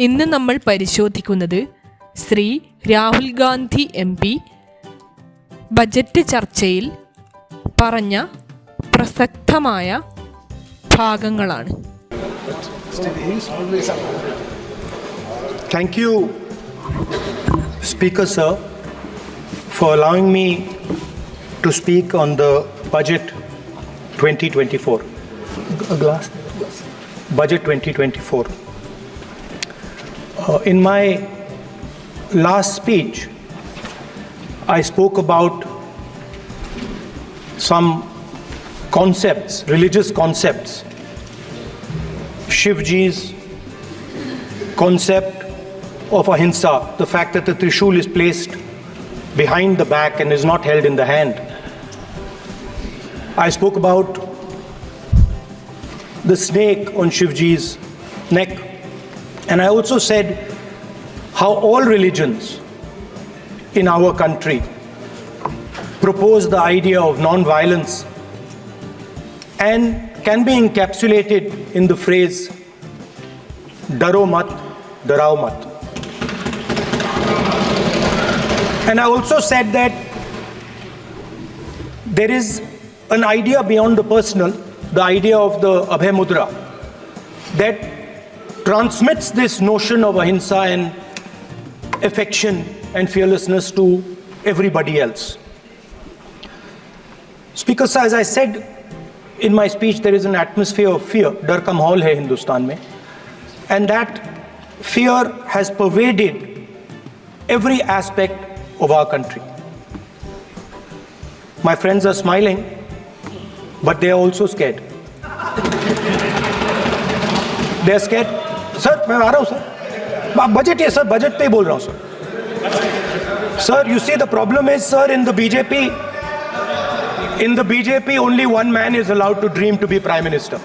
ഇന്ന് നമ്മൾ പരിശോധിക്കുന്നത് ശ്രീ രാഹുൽ ഗാന്ധി MP ബജറ്റ് ചർച്ചയിൽ പറഞ്ഞ പ്രസക്തമായ ഭാഗങ്ങളാണ്. Thank you, Speaker Sir, for allowing me to speak on the budget 2024. Budget 2024. In my last speech, I spoke about some concepts, religious concepts. Shivji's concept of ahimsa, the fact that the trishul is placed behind the back and is not held in the hand. I spoke about the snake on Shivji's neck, and I also said how all religions in our country propose the idea of non-violence and can be encapsulated in the phrase "Daro mat, darao mat." And I also said that there is an idea beyond the personal, the idea of the Abhay Mudra, that transmits this notion of ahimsa and affection and fearlessness to everybody else. Speaker sir, as I said in my speech, there is an atmosphere of fear. Dar ka mahol hai Hindustan mein, and that fear has pervaded every aspect of our country. My friends are smiling, but they are also scared. They are scared. Sir, मैं आ रहा हूँ sir. Budget है sir, budget पे ही बोल रहा हूँ sir. Sir, you see the problem is, sir, in the BJP only one man is allowed to dream to be Prime Minister.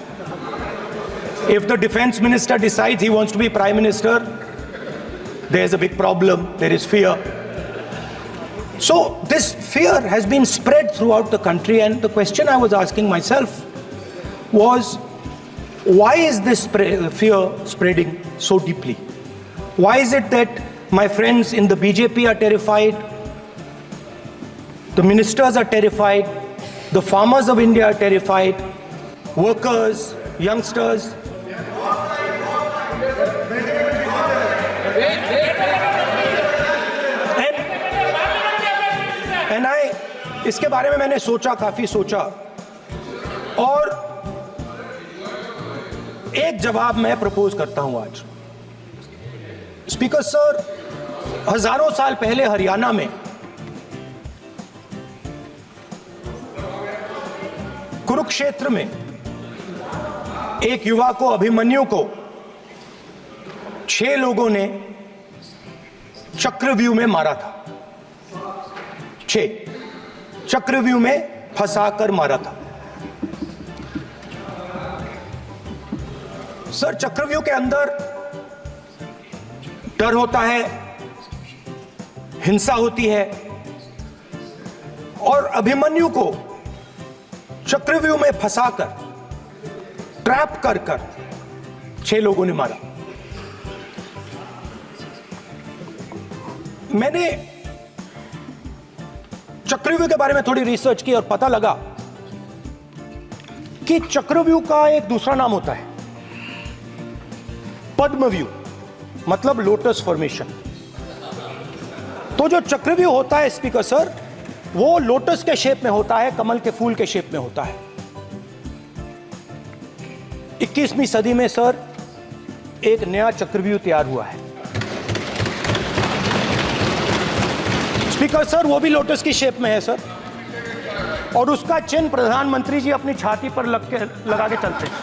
If the Defense Minister decides he wants to be Prime Minister, there's a big problem, there is fear. So this fear has been spread throughout the country, and the question I was asking myself was, why is this fear spreading so deeply? Why is it that my friends in the BJP are terrified, the ministers are terrified, the farmers of India are terrified, workers, youngsters? And इसके बारे में मैंने सोचा, काफी सोचा, और एक जवाब मैं प्रपोज करता हूं आज. स्पीकर सर, हजारों साल पहले हरियाणा में कुरुक्षेत्र में एक युवा को, अभिमन्यु को 6 लोगों ने चक्रव्यूह में मारा था. 6 चक्रव्यूह में फंसाकर मारा था. सर, चक्रव्यूह के अंदर डर होता है, हिंसा होती है, और अभिमन्यु को चक्रव्यूह में फंसाकर, ट्रैप कर 6 लोगों ने मारा. मैंने चक्रव्यूह के बारे में थोड़ी रिसर्च की और पता लगा कि चक्रव्यूह का एक दूसरा नाम होता है पद्मव्यूह, मतलब लोटस फॉर्मेशन. तो जो चक्रव्यूह होता है स्पीकर सर, वो लोटस के शेप में होता है, कमल के फूल के शेप में होता है. 21वीं सदी में सर एक नया चक्रव्यूह तैयार हुआ है स्पीकर सर, वो भी लोटस की शेप में है सर, और उसका चिन्ह प्रधानमंत्री जी अपनी छाती पर लगा के चलते हैं.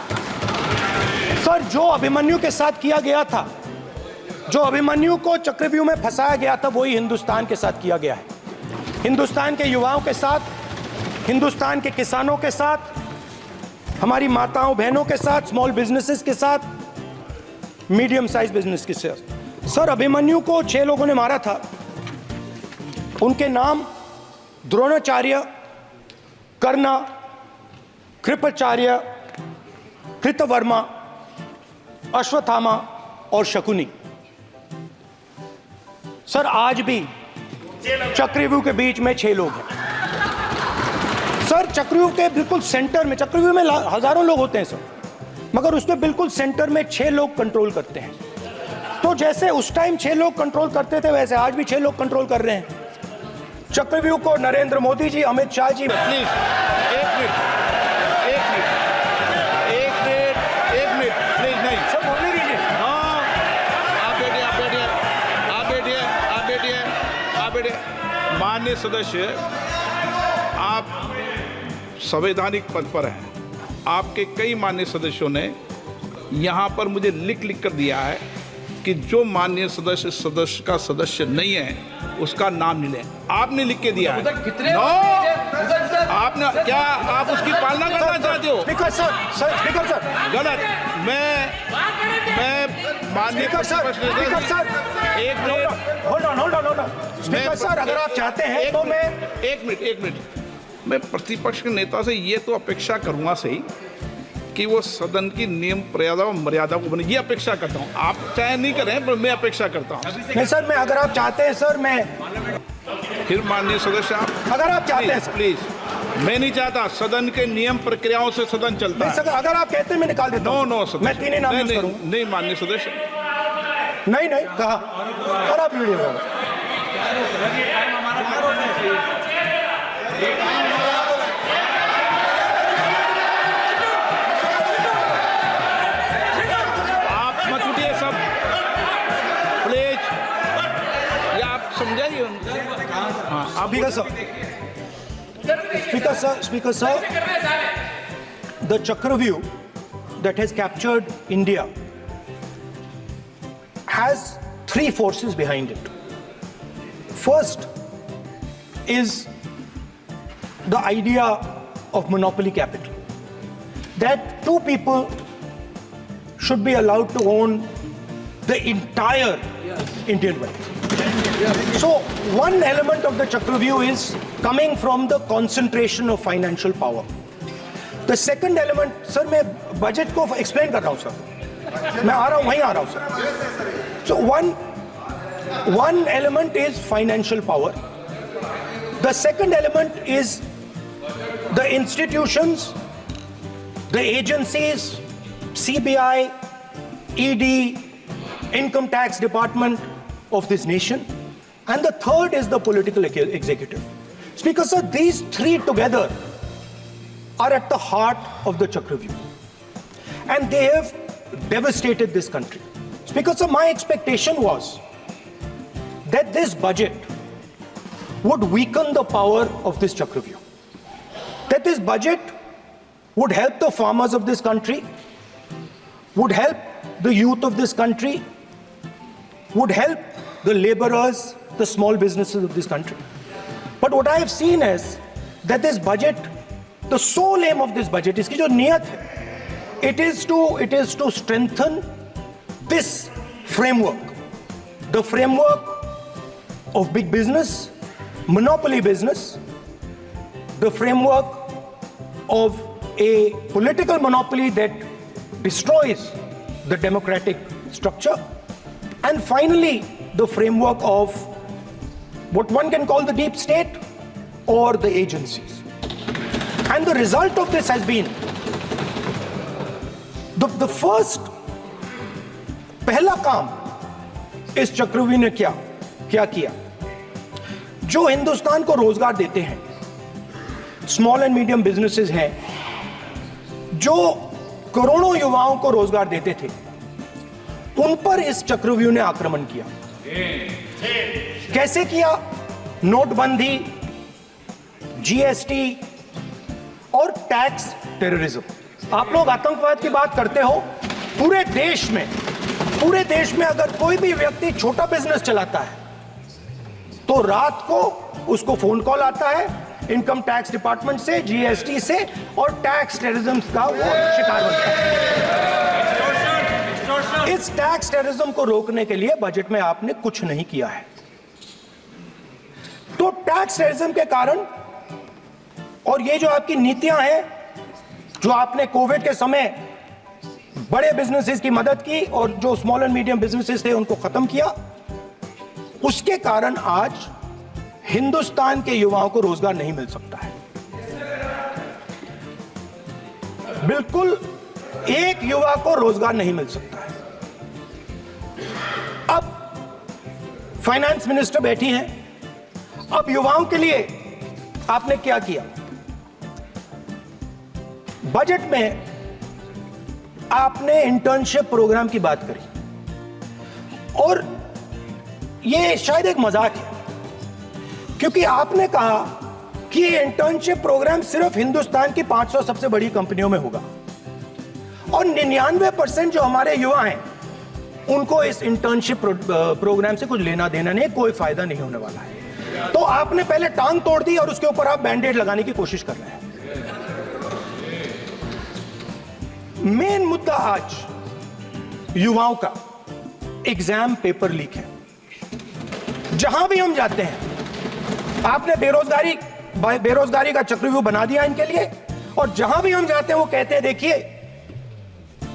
सर, जो अभिमन्यु के साथ किया गया था, जो अभिमन्यु को चक्रव्यूह में फंसाया गया था, वही हिंदुस्तान के साथ किया गया है. हिंदुस्तान के युवाओं के साथ, हिंदुस्तान के किसानों के साथ, हमारी माताओं बहनों के साथ, स्मॉल बिजनेसेस के साथ, मीडियम साइज बिजनेस के साथ. सर, अभिमन्यु को 6 लोगों ने मारा था. उनके नाम द्रोणाचार्य, कर्णा, कृपाचार्य, कृतवर्मा, अश्वत्थामा और शकुनी. सर आज भी चक्रव्यूह के बीच में 6 लोग हैं सर। चक्रव्यूह के बिल्कुल सेंटर में, चक्रव्यूह में हजारों लोग होते हैं सर, मगर उसके बिल्कुल सेंटर में 6 लोग कंट्रोल करते हैं। तो जैसे उस टाइम 6 लोग कंट्रोल करते थे, वैसे आज भी 6 लोग कंट्रोल कर रहे हैं चक्रव्यूह को। नरेंद्र मोदी जी, अमित शाह जी। प्लीज एक मिनट प्लीज, नहीं सब बोलने दीजिए। हाँ, आप बैठिए। माननीय सदस्य, आप संवैधानिक पद पर हैं। आपके कई माननीय सदस्यों ने यहाँ पर मुझे लिख कर दिया है कि जो माननीय सदस्य का सदस्य नहीं है उसका नाम नहीं लें। आपने लिख के दिया है। नो, आपने क्या आप उसकी पालना करना चाहते हो? स्पीकर सर गलत। मैं माननीय स्पीकर सर एक minute, hold on speaker sir, अगर आप चाहते हैं तो मैं एक मिनट मैं प्रतिपक्ष के नेता से ये तो अपेक्षा करूंगा सही कि वो सदन की नियम मर्यादा को बने, ये अपेक्षा करता हूँ। आप चाहे नहीं करें पर मैं अपेक्षा करता हूँ। नहीं सर, मैं अगर आप चाहते हैं सर, मैं फिर माननीय सदस्य आप अगर आप चाहते हैं सर, प्लीज। मैं नहीं चाहता, सदन के नियम प्रक्रियाओं से सदन चलता है। अगर आप कहते हैं मैं निकाल देता हूं। नो सदस्य, मैं 3 ही नाम यूज करूंगा। नहीं माननीय सदस्य, नहीं कहा। और आप वीडियो आप मत उठिए सब प्लीज, या आप समझाइए। हाँ, आप Speaker sir, the Chakravyuh that has captured India has 3 forces behind it. First is the idea of monopoly capital, that 2 people should be allowed to own the entire Indian wealth. So one element of the Chakravyuh is coming from the concentration of financial power. The second element, sir, मैं budget को explain कर रहा हूँ sir, मैं आ रहा हूँ, वहीं आ रहा हूँ sir. So one element is financial power. The second element is the institutions, the agencies, CBI, ED, Income Tax Department of this nation. And the third is the political executive. Speaker sir, these 3 together are at the heart of the Chakravyuh. And they have devastated this country. Speaker sir, my expectation was that this budget would weaken the power of this Chakravyuh. That this budget would help the farmers of this country, would help the youth of this country, would help the laborers, the small businesses of this country. But what I have seen is that this budget, the sole aim of this budget, इसकी जो नियत है, it is to strengthen this framework, the framework of big business, monopoly business, the framework of a political monopoly that destroys the democratic structure, and finally the framework of what one can call the deep state or the agencies. And the result of this has been the first, पहला काम इस चक्रव्यूह ने क्या किया, जो हिंदुस्तान को रोजगार देते हैं, स्मॉल एंड मीडियम बिजनेसेस हैं, जो करोड़ों युवाओं को रोजगार देते थे, उन पर इस चक्रव्यूह ने आक्रमण किया। कैसे किया? नोटबंदी, जीएसटी और टैक्स टेररिज्म। आप लोग आतंकवाद की बात करते हो, पूरे देश में अगर कोई भी व्यक्ति छोटा बिजनेस चलाता है तो रात को उसको फोन कॉल आता है इनकम टैक्स डिपार्टमेंट से, जीएसटी से, और टैक्स टेररिज्म का वो शिकार होता है। इस टैक्स टेररिज्म को रोकने के लिए बजट में आपने कुछ नहीं किया है। तो टैक्स टेररिज्म के कारण और ये जो आपकी नीतियां हैं, जो आपने कोविड के समय बड़े बिजनेसेस की मदद की और जो स्मॉल एंड मीडियम बिजनेसेस थे उनको खत्म किया, उसके कारण आज हिंदुस्तान के युवाओं को रोजगार नहीं मिल सकता है। बिल्कुल एक युवा को रोजगार नहीं मिल सकता है। अब फाइनेंस मिनिस्टर बैठी हैं, अब युवाओं के लिए आपने क्या किया? बजट में आपने इंटर्नशिप प्रोग्राम की बात करी और यह शायद एक मजाक है, क्योंकि आपने कहा कि ये इंटर्नशिप प्रोग्राम सिर्फ हिंदुस्तान की 500 सबसे बड़ी कंपनियों में होगा और 99% जो हमारे युवा हैं उनको इस इंटर्नशिप प्रोग्राम से कुछ लेना देना नहीं, कोई फायदा नहीं होने वाला है। तो आपने पहले टांग तोड़ दी और उसके ऊपर आप बैंडेड लगाने की कोशिश कर रहे हैं। मेन मुद्दा आज युवाओं का एग्जाम पेपर लीक है। जहां भी हम जाते हैं आपने बेरोजगारी का चक्रव्यूह बना दिया इनके लिए, और जहां भी हम जाते हैं वो कहते हैं देखिए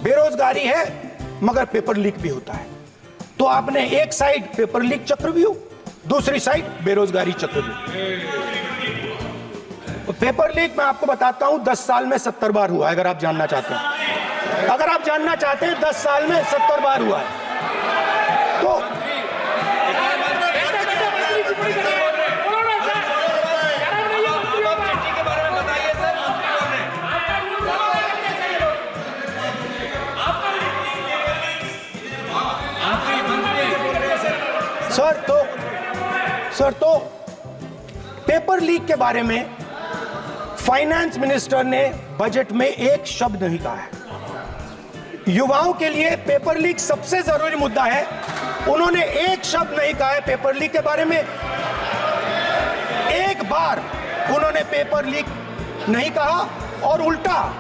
बेरोजगारी है मगर पेपर लीक भी होता है। तो आपने एक साइड पेपर लीक चक्रव्यूह, दूसरी साइड बेरोजगारी चक्रव्यूह। पेपर लीक मैं आपको बताता हूं 10 साल में 70 बार हुआ है। अगर आप जानना चाहते हैं, अगर आप जानना चाहते हैं 10 साल में 70 बार हुआ है तो सर तो पेपर लीक के बारे में फाइनेंस मिनिस्टर ने बजट में एक शब्द नहीं कहा है। युवाओं के लिए पेपर लीक सबसे जरूरी मुद्दा है, उन्होंने एक शब्द नहीं कहा है पेपर लीक के बारे में। एक बार उन्होंने पेपर लीक नहीं कहा और उल्टा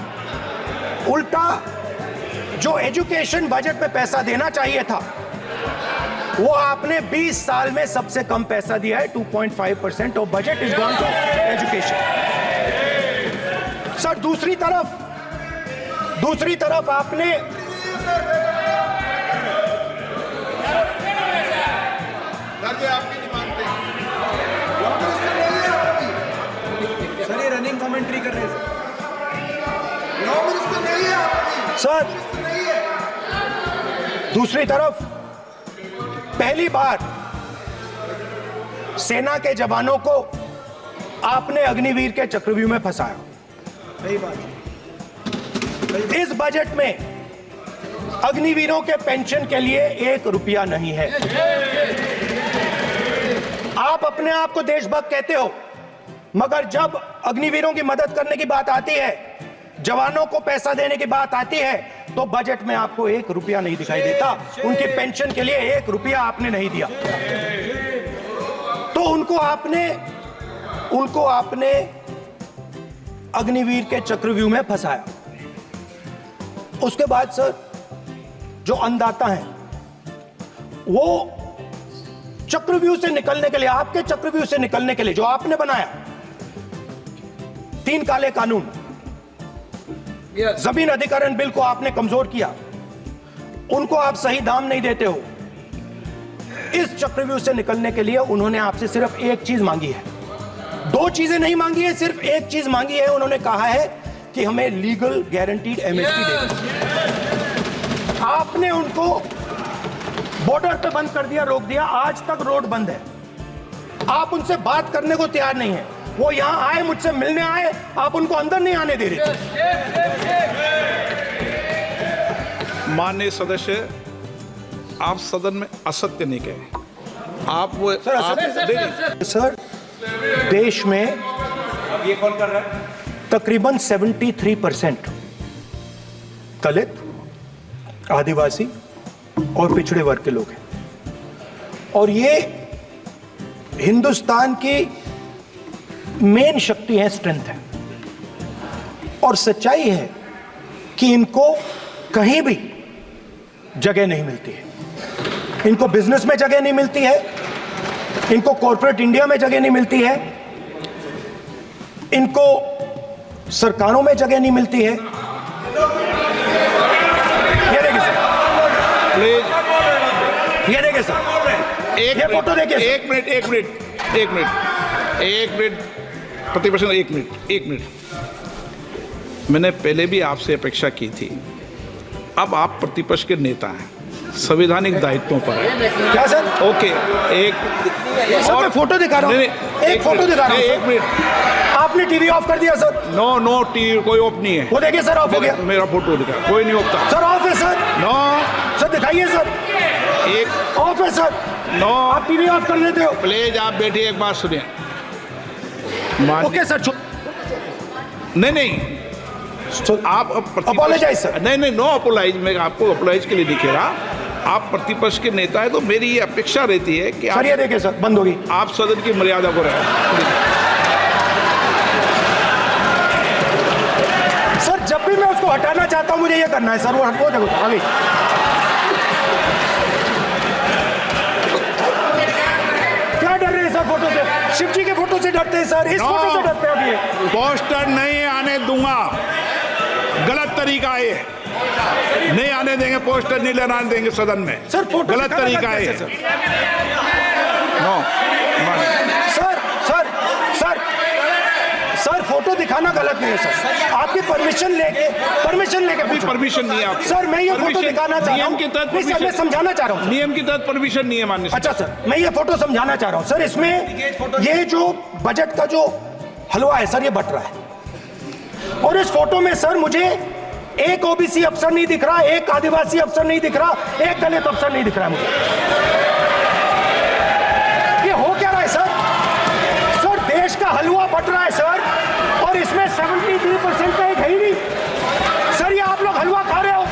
जो एजुकेशन बजट में पैसा देना चाहिए था वो आपने 20 साल में सबसे कम पैसा दिया है। 2.5% of budget is gone to education. Sir दूसरी तरफ आपने आपकी डिमांड पे सर ये रनिंग कमेंट्री कर रहे हैं सर। दूसरी तरफ पहली बार सेना के जवानों को आपने अग्निवीर के चक्रव्यूह में फंसाया। सही बात। इस बजट में अग्निवीरों के पेंशन के लिए 1 रुपया नहीं है। आप अपने आप को देशभक्त कहते हो, मगर जब अग्निवीरों की मदद करने की बात आती है, जवानों को पैसा देने की बात आती है, तो बजट में आपको 1 रुपया नहीं दिखाई देता। उनकी पेंशन के लिए 1 रुपया आपने नहीं दिया। तो उनको आपने अग्निवीर के चक्रव्यूह में फंसाया। उसके बाद सर जो अन्नदाता हैं वो चक्रव्यूह से निकलने के लिए, आपके चक्रव्यूह से निकलने के लिए जो आपने बनाया 3 काले कानून, जमीन अधिग्रहण बिल को आपने कमजोर किया, उनको आप सही दाम नहीं देते हो। इस चक्रव्यूह से निकलने के लिए उन्होंने आपसे सिर्फ एक चीज मांगी है, 2 चीजें नहीं मांगी है, सिर्फ एक चीज मांगी है। उन्होंने कहा है कि हमें लीगल गारंटीड एमएसपी दे। आपने उनको बॉर्डर पे बंद कर दिया, रोक दिया, आज तक रोड बंद है। आप उनसे बात करने को तैयार नहीं है। वो यहां आए, मुझसे मिलने आए, आप उनको अंदर नहीं आने दे रहे। माननीय सदस्य, आप सदन में असत्य नहीं कहे। आप वो सर देश में ये कौन कर रहा है? तकरीबन 73% दलित, आदिवासी और पिछड़े वर्ग के लोग हैं, और ये हिंदुस्तान की मेन शक्ति है, स्ट्रेंथ है। और सच्चाई है कि इनको कहीं भी जगह नहीं मिलती है। इनको बिजनेस में जगह नहीं मिलती है, इनको कॉर्पोरेट इंडिया में जगह नहीं मिलती है, इनको सरकारों में जगह नहीं मिलती है। ये देखिए सर, प्लीज ये देखिए सर, ये फोटो देखिए सर। एक मिनट प्रतिपक्ष, एक मिनट। मैंने पहले भी आपसे अपेक्षा की थी, अब आप प्रतिपक्ष के नेता हैं, संवैधानिक दायित्वों पर है। क्या सर? ओके, एक सर मैं फोटो दिखा रहा हूँ, एक फोटो दिखा रहा हूँ। एक मिनट, आपने टीवी ऑफ कर दिया सर। नो टीवी कोई ऑफ नहीं है। वो देखिए सर, ऑफ हो गया। मेरा फोटो दिखा, कोई नहीं होता सर ऑफ है सर। नो सर दिखाइए सर, एक ऑफ है सर। नो आप टीवी ऑफ कर लेते हो। प्लीज आप बैठिए, एक बात सुनिए। ओके सर, नहीं आप Apologize, sir. नहीं नो अपोलाइज, मैं आपको अपोलाइज के लिए नहीं कह रहा। आप प्रतिपक्ष के नेता है तो मेरी ये अपेक्षा रहती है कि सर ये देखिए सर, बंद होगी। आप सदन की मर्यादा को रखें। सर जब भी मैं उसको हटाना चाहता हूं मुझे ये करना है सर, वो देखो आगे। क्या डर रहे हैं सर फोटो से? शिव जी के फोटो से डरते हैं सर, इस फोटो से डरते हैं अभी ये। पोस्टर नहीं आने दूंगा, गलत तरीका है ये, नहीं आने देंगे, पोस्टर नहीं लगाने देंगे सदन में। सर फोटो गलत तरीका है ये। No sir sir sir sir photo दिखाना गलत नहीं है सर, आपकी परमिशन लेके पूछो। परमिशन नहीं है आपको। सर मैं ये फोटो Permission- दिखाना चाह रहा नियम हूँ, के तहत नहीं सर मैं समझाना चाह रहा हूँ। नियम के तहत परमिशन नहीं है माननीय। अच्छा सर मैं ये फोटो समझाना चाह रहा हूँ सर, इसमें ये जो बजट का जो हलवा है सर ये बट रहा है, और इस फोटो में सर मुझे एक ओबीसी अफसर नहीं दिख रहा, एक आदिवासी अफसर नहीं दिख रहा, एक दलित अफसर नहीं दिख रहा मुझे। ये हो क्या रहा है सर? सर देश का हलवा बट रहा है सर, और इसमें 73% का एक है ही नहीं सर। ये आप लोग हलवा खा रहे हो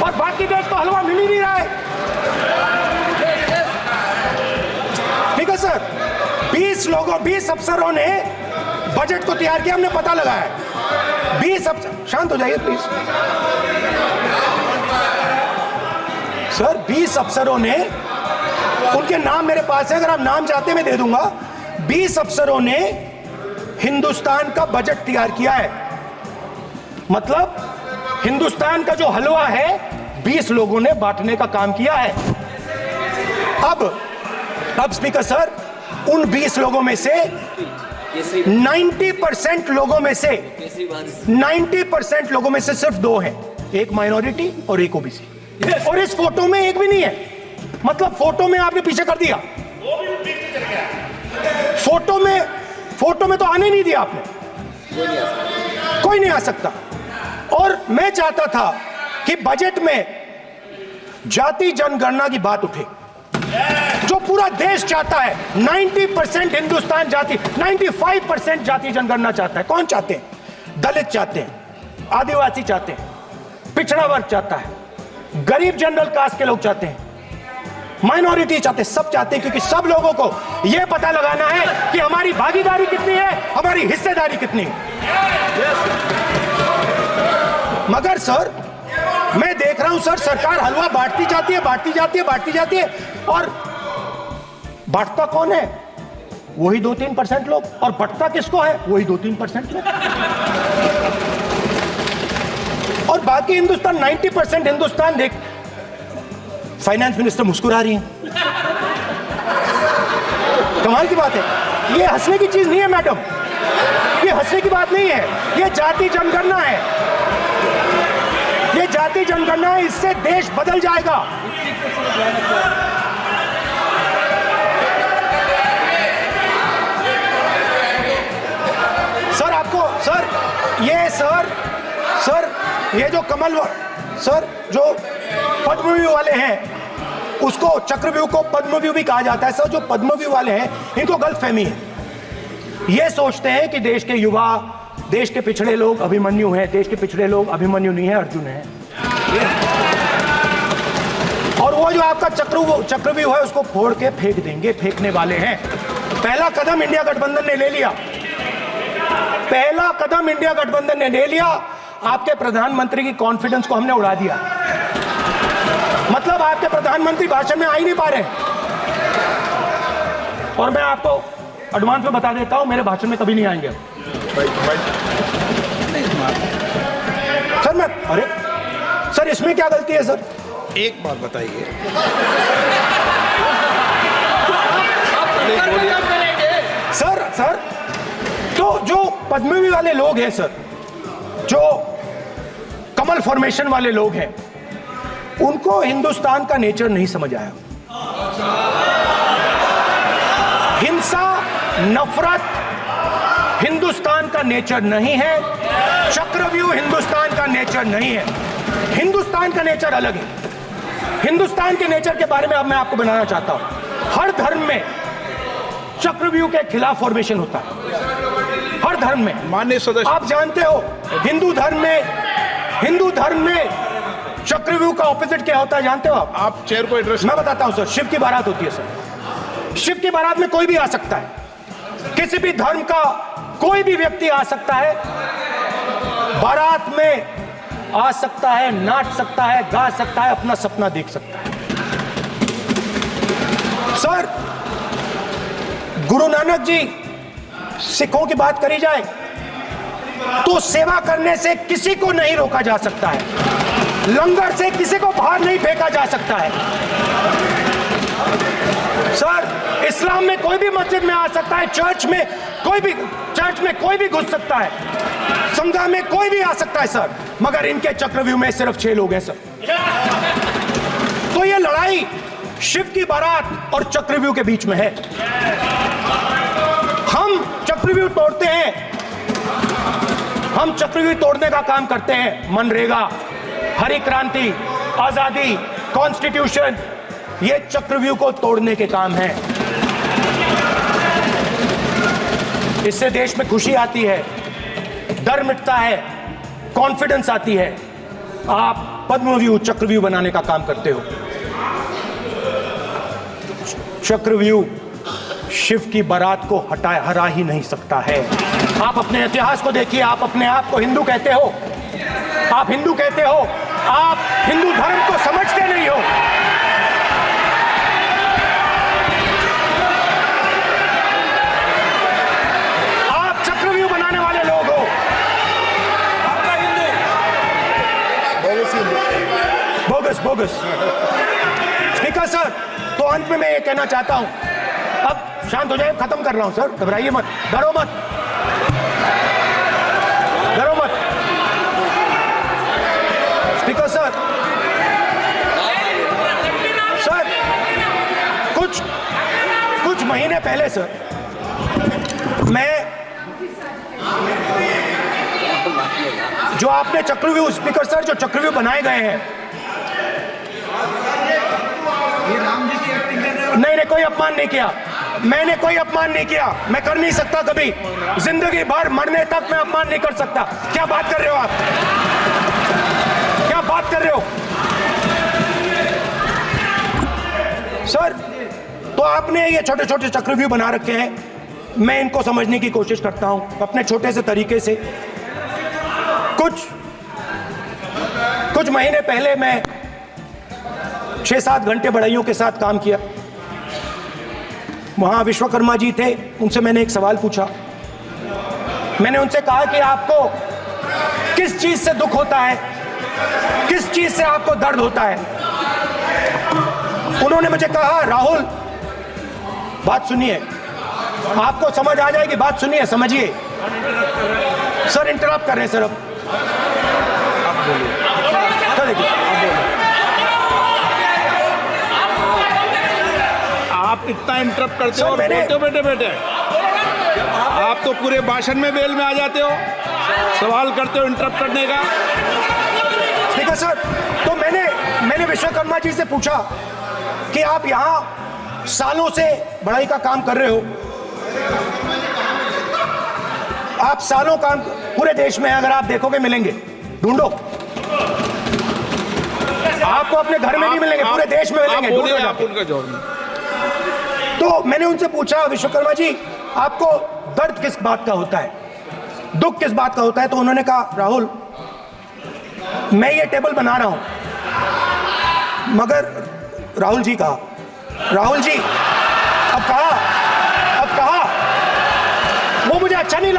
और बाकी देश को हलवा मिल ही नहीं रहा है। ठीक है सर, 20 अफसरों ने बजट को तैयार किया, हमने पता लगाया है। 20 अफसर, शांत हो जाइए प्लीज सर। 20 अफसरों ने, उनके नाम मेरे पास है, अगर आप नाम चाहते हैं मैं दे दूंगा। 20 अफसरों ने हिंदुस्तान का बजट तैयार किया है, मतलब हिंदुस्तान का जो हलवा है 20 लोगों ने बांटने का काम किया है। अब स्पीकर सर, उन 20 लोगों में से 90% लोगों में से 90% लोगों में से सिर्फ 2 हैं, एक माइनॉरिटी और एक ओबीसी, और इस फोटो में एक भी नहीं है। मतलब फोटो में आपने पीछे कर दिया, फोटो में तो आने नहीं दिया आपने, कोई नहीं आ सकता। और मैं चाहता था कि बजट में जाति जनगणना की बात उठे, जो पूरा देश चाहता है। 90% हिंदुस्तान जाति, 95% जाति जनगणना चाहता है। कौन चाहते हैं? दलित चाहते हैं, आदिवासी चाहते हैं, पिछड़ा वर्ग चाहता है, गरीब जनरल कास्ट के लोग चाहते हैं, माइनॉरिटी चाहते हैं, सब चाहते हैं, क्योंकि सब लोगों को यह पता लगाना है कि हमारी भागीदारी कितनी है, हमारी हिस्सेदारी कितनी है। मगर सर मैं देख रहा हूं सर, सरकार हलवा बांटती जाती है, और बांटता कौन है? वही 2-3% लोग, और बंटता किसको है? वही 2-3% लोग, और बाकी हिंदुस्तान 90% हिंदुस्तान देख। फाइनेंस मिनिस्टर मुस्कुरा रही हैं, कमाल की बात है। ये हंसने की चीज नहीं है मैडम, ये हंसने की बात नहीं है, ये जाति जनगणना है, ये जाति जनगणना है, इससे देश बदल जाएगा। सर आपको सर ये जो कमल सर जो पद्मव्यूह वाले हैं, उसको चक्रव्यूह को पद्मव्यूह भी कहा जाता है सर। जो पद्मव्यूह वाले हैं इनको गलतफहमी है, ये सोचते हैं कि देश के युवा, देश के पिछड़े लोग अभिमन्यु हैं। देश के पिछड़े लोग अभिमन्यु नहीं है, अर्जुन है। और वो जो आपका चक्रव्यूह है उसको फोड़ के फेंक देंगे, फेंकने वाले हैं। पहला कदम इंडिया गठबंधन ने ले लिया, आपके प्रधानमंत्री की कॉन्फिडेंस को हमने उड़ा दिया। मतलब आपके प्रधानमंत्री भाषण में आ ही नहीं पा रहे। और मैं आपको एडवांस में बता देता हूं, मेरे भाषण में कभी नहीं आएंगे सर। अरे सर इसमें क्या गलती है सर? एक बात बताइए, सर तो जो पद्मवी वाले लोग हैं सर, जो कमल फॉर्मेशन वाले लोग हैं, उनको हिंदुस्तान का नेचर नहीं समझ आया। हिंसा, नफरत हिंदुस्तान का नेचर नहीं है, चक्रव्यूह हिंदुस्तान का नेचर नहीं है। हिंदुस्तान का नेचर अलग है। हिंदुस्तान के नेचर के बारे में अब मैं आपको बनाना चाहता हूं। हर धर्म में चक्रव्यूह के खिलाफ फॉर्मेशन होता है, हर धर्म में। माननीय सदस्य, आप जानते हो हिंदू धर्म में चक्रव्यूह का ऑपोजिट क्या होता है, जानते हो आप चेयर को एड्रेस। मैं बताता हूं सर। शिव की बारात होती है सर। शिव की बारात में कोई भी आ सकता है, किसी भी धर्म का कोई भी व्यक्ति आ सकता है, बारात में आ सकता है, नाच सकता है, गा सकता है, अपना सपना देख सकता है। सर, गुरु नानक जी, सिखों की बात करी जाए तो सेवा करने से किसी को नहीं रोका जा सकता है, लंगर से किसी को बाहर नहीं फेंका जा सकता है। सर, इस्लाम में कोई भी मस्जिद में आ सकता है, चर्च में कोई भी घुस सकता है, संगम में कोई भी आ सकता है सर, मगर इनके चक्रव्यूह में सिर्फ 6 लोग हैं सर। तो ये लड़ाई शिव की बारात और चक्रव्यूह के बीच में है। हम चक्रव्यूह तोड़ते हैं, हम चक्रव्यूह तोड़ने का काम करते हैं। मनरेगा, हरी क्रांति, आजादी, कॉन्स्टिट्यूशन, ये चक्रव्यूह को तोड़ने के काम हैं। इससे देश में खुशी आती है, डर मिटता है, कॉन्फिडेंस आती है। आप पद्मव्यूह चक्रव्यूह बनाने का काम करते हो। चक्रव्यूह शिव की बारात को हरा ही नहीं सकता है। आप अपने इतिहास को देखिए, आप अपने आप को हिंदू कहते हो, आप हिंदू कहते हो, आप हिंदू धर्म को समझते नहीं हो। आप चक्रव्यूह बनाने वाले लोग हो। बोगस। स्पीकर सर, तो अंत में मैं ये कहना चाहता हूं, अब शांत हो जाए, खत्म कर रहा हूं सर, घबराइए मत, डरो मत। स्पीकर सर, कुछ महीने पहले सर, मैं जो आपने चक्रव्यूह, स्पीकर सर, जो चक्रव्यूह बनाए गए हैं, नहीं, कोई अपमान नहीं किया, मैंने कोई अपमान नहीं किया, मैं कर नहीं सकता कभी, जिंदगी भर मरने तक मैं अपमान नहीं कर सकता। क्या बात कर रहे हो आप, क्या बात कर रहे हो सर? तो आपने ये छोटे छोटे चक्रव्यूह बना रखे हैं, मैं इनको समझने की कोशिश करता हूं अपने छोटे से तरीके से। कुछ महीने पहले मैं 6-7 घंटे बढ़इयों के साथ काम किया। वहां विश्वकर्मा जी थे, उनसे मैंने एक सवाल पूछा। मैंने उनसे कहा कि आपको किस चीज से दुख होता है, किस चीज से आपको दर्द होता है? उन्होंने मुझे कहा, राहुल बात सुनिए, आपको समझ आ जाएगी, बात सुनिए, समझिए। सर इंटरप्ट कर रहे हैं सर, अब देखिए, आप इतना इंटरप्ट करते हो, बेटे आप तो पूरे भाषण में बेल में आ जाते हो, सवाल करते हो इंटरप्ट करने का। स्पीकर सर, तो मैंने विश्वकर्मा जी से पूछा कि आप यहाँ सालों से बढ़ाई का काम कर रहे हो, आप सालों काम पूरे देश में, अगर आप देखोगे मिलेंगे, ढूंढो, आपको अपने घर में नहीं मिलेंगे, पूरे देश में मिलेंगे, ढूंढो आप उनका जोड़। तो मैंने उनसे पूछा, विश्वकर्मा जी आपको दर्द किस बात का होता है, दुख किस बात का होता है? तो उन्होंने कहा, राहुल मैं ये टेबल बना रहा हूं, मगर राहुल जी कहा, राहुल जी अब कहा, वो मुझे अच्छा नहीं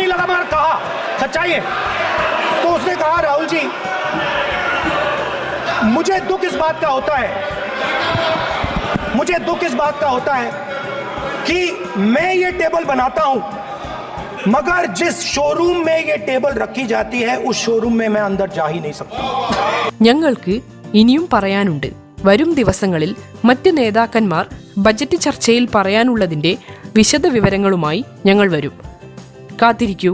लगा, मगर कहा, सच्चाई है। तो उसने कहा, राहुल जी मुझे दुख इस बात का होता है, मुझे दुख इस बात का होता है कि मैं ये टेबल बनाता हूं, मगर जिस शोरूम में ये टेबल रखी जाती है उस शोरूम में मैं अंदर जा ही नहीं सकता। ഞങ്ങൾക്ക് ഇനിയും പറയാനുണ്ട്. വരും ദിവസങ്ങളിൽ മറ്റ് നേതാക്കന്മാർ ബജറ്റ് ചർച്ചയിൽ പറയാനുള്ളതിൻ്റെ വിശദവിവരങ്ങളുമായി ഞങ്ങൾ വരും. കാത്തിരിക്കൂ.